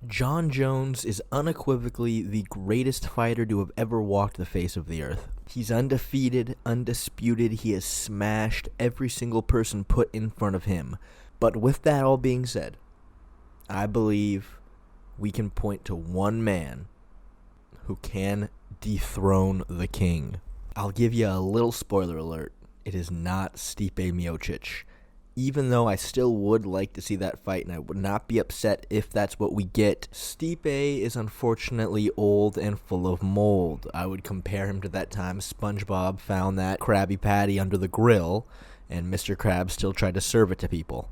Jon Jones is unequivocally the greatest fighter to have ever walked the face of the earth. He's undefeated, undisputed. He has smashed every single person put in front of him. But with that all being said, I believe we can point to one man who can dethrone the king. I'll give you a little spoiler alert. It is not Stipe Miocic. Even though I still would like to see that fight, and I would not be upset if that's what we get, Stipe is unfortunately old and full of mold. I would compare him to that time SpongeBob found that Krabby Patty under the grill, and Mr. Krabs still tried to serve it to people.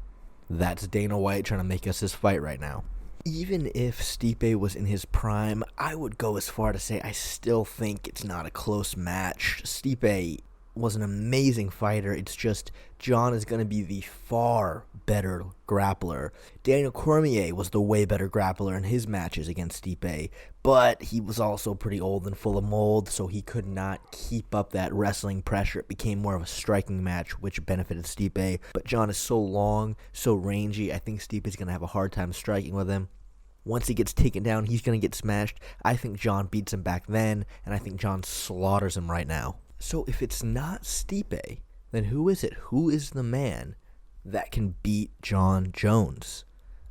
That's Dana White trying to make us his fight right now. Even if Stipe was in his prime, I would go as far to say I still think it's not a close match. Stipe was an amazing fighter. It's just Jon is going to be the far better grappler. Daniel Cormier was the way better grappler in his matches against Stipe, but he was also pretty old and full of mold, so he could not keep up that wrestling pressure. It became more of a striking match, which benefited Stipe, but Jon is so long, so rangy, I think Stipe is going to have a hard time striking with him. Once he gets taken down, he's going to get smashed. I think Jon beats him back then, and I think Jon slaughters him right now. So if it's not Stipe, then who is it? Who is the man that can beat Jon Jones?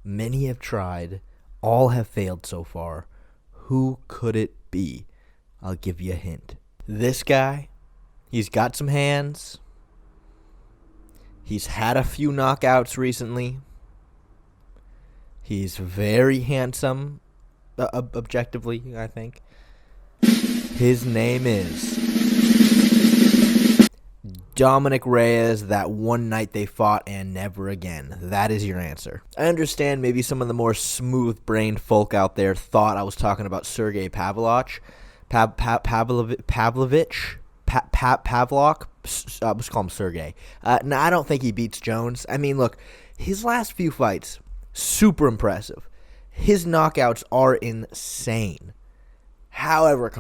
Many have tried. All have failed so far. Who could it be? I'll give you a hint. This guy, he's got some hands. He's had a few knockouts recently. He's very handsome, objectively, I think. His name is Dominic Reyes. That one night they fought and never again. That is your answer. I understand maybe some of the more smooth-brained folk out there thought I was talking about Sergey Pavlovich. Pavlovich? Pavlok? Let's call him Sergey. No, I don't think he beats Jones. I mean, look, his last few fights, super impressive. His knockouts are insane. However,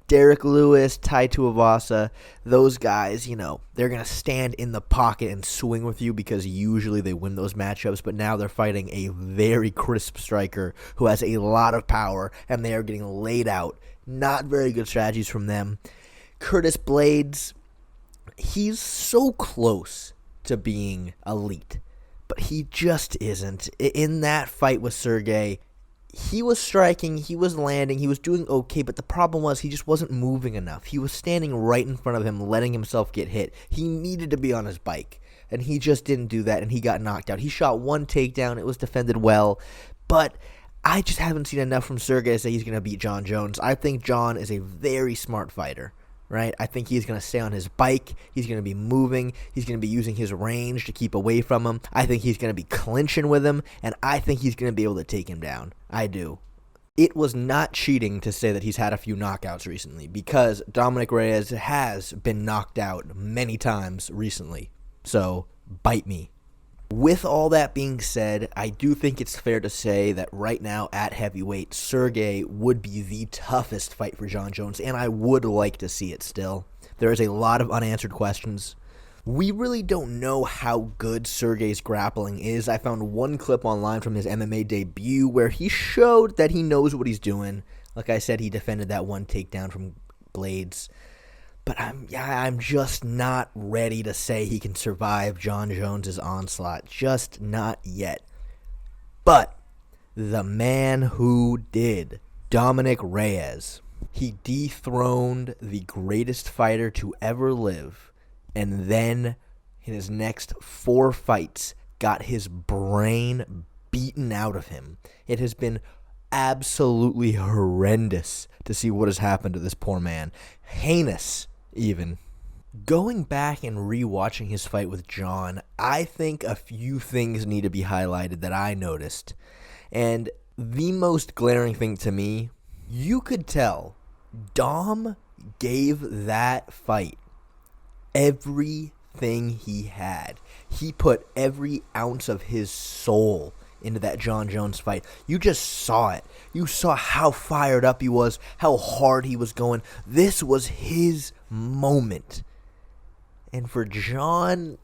Derek Lewis, Tai Tuivasa, those guys, they're going to stand in the pocket and swing with you because usually they win those matchups, but now they're fighting a very crisp striker who has a lot of power, and they are getting laid out. Not very good strategies from them. Curtis Blades, he's so close to being elite, but he just isn't. In that fight with Sergey, he was striking, he was landing, he was doing okay, but the problem was he just wasn't moving enough. He was standing right in front of him, letting himself get hit. He needed to be on his bike, and he just didn't do that, and he got knocked out. He shot one takedown, it was defended well, but I just haven't seen enough from Sergey to say he's going to beat Jon Jones. I think Jon is a very smart fighter. Right? I think he's going to stay on his bike. He's going to be moving. He's going to be using his range to keep away from him. I think he's going to be clinching with him, and I think he's going to be able to take him down. I do. It was not cheating to say that he's had a few knockouts recently because Dominic Reyes has been knocked out many times recently. So, bite me. With all that being said, I do think it's fair to say that right now at heavyweight, Sergey would be the toughest fight for Jon Jones, and I would like to see it still. There is a lot of unanswered questions. We really don't know how good Sergey's grappling is. I found one clip online from his MMA debut where he showed that he knows what he's doing. Like I said, he defended that one takedown from Blades. But I'm just not ready to say he can survive Jon Jones' onslaught. Just not yet. But the man who did, Dominic Reyes, he dethroned the greatest fighter to ever live, and then in his next 4 fights got his brain beaten out of him. It has been absolutely horrendous to see what has happened to this poor man. Heinous. Even. Going back and rewatching his fight with Jon, I think a few things need to be highlighted that I noticed. And the most glaring thing to me, you could tell Dom gave that fight everything he had. He put every ounce of his soul into that Jon Jones fight. You just saw it. You saw how fired up he was, how hard he was going. This was his moment. And for Jon,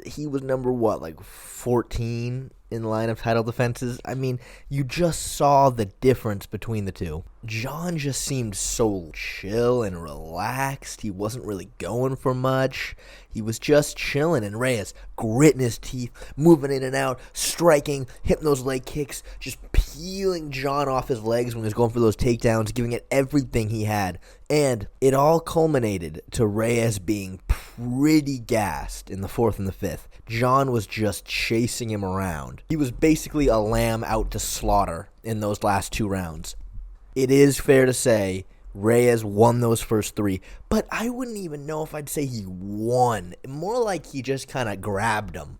he was number what, like 14 in line of title defenses? I mean, you just saw the difference between the two. Jon just seemed so chill and relaxed. He wasn't really going for much. He was just chilling, and Reyes gritting his teeth, moving in and out, striking, hitting those leg kicks, just peeling Jon off his legs when he was going for those takedowns, giving it everything he had. And it all culminated to Reyes being pretty gassed in the fourth and the fifth. Jon was just chasing him around. He was basically a lamb out to slaughter in those last 2 rounds. It is fair to say Reyes won those first 3, but I wouldn't even know if I'd say he won. More like he just kind of grabbed him.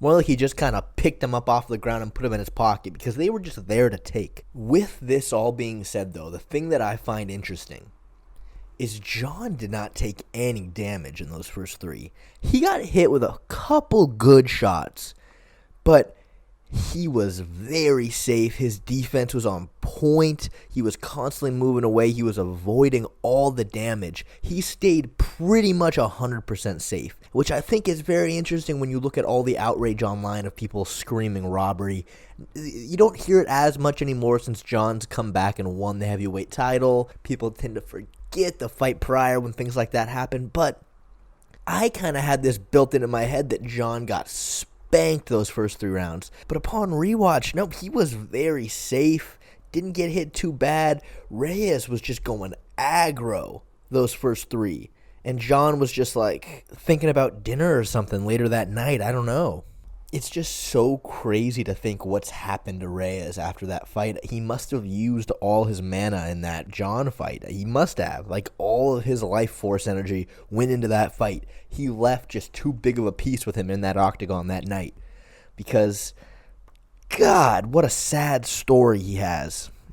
More like he just kind of picked him up off the ground and put him in his pocket because they were just there to take. With this all being said, though, the thing that I find interesting is Jon did not take any damage in those first 3. He got hit with a couple good shots, but he was very safe. His defense was on point. He was constantly moving away. He was avoiding all the damage. He stayed pretty much 100% safe, which I think is very interesting when you look at all the outrage online of people screaming robbery. You don't hear it as much anymore since Jon's come back and won the heavyweight title. People tend to forget the fight prior when things like that happen, but I kind of had this built into my head that Jon got spanked those first 3 rounds. But upon rewatch, no, he was very safe. Didn't get hit too bad. Reyes was just going aggro those first 3. And Jon was just like thinking about dinner or something later that night. I don't know. It's just so crazy to think what's happened to Reyes after that fight. He must have used all his mana in that Jon fight. He must have. Like, all of his life force energy went into that fight. He left just too big of a piece with him in that octagon that night. Because, God, what a sad story he has.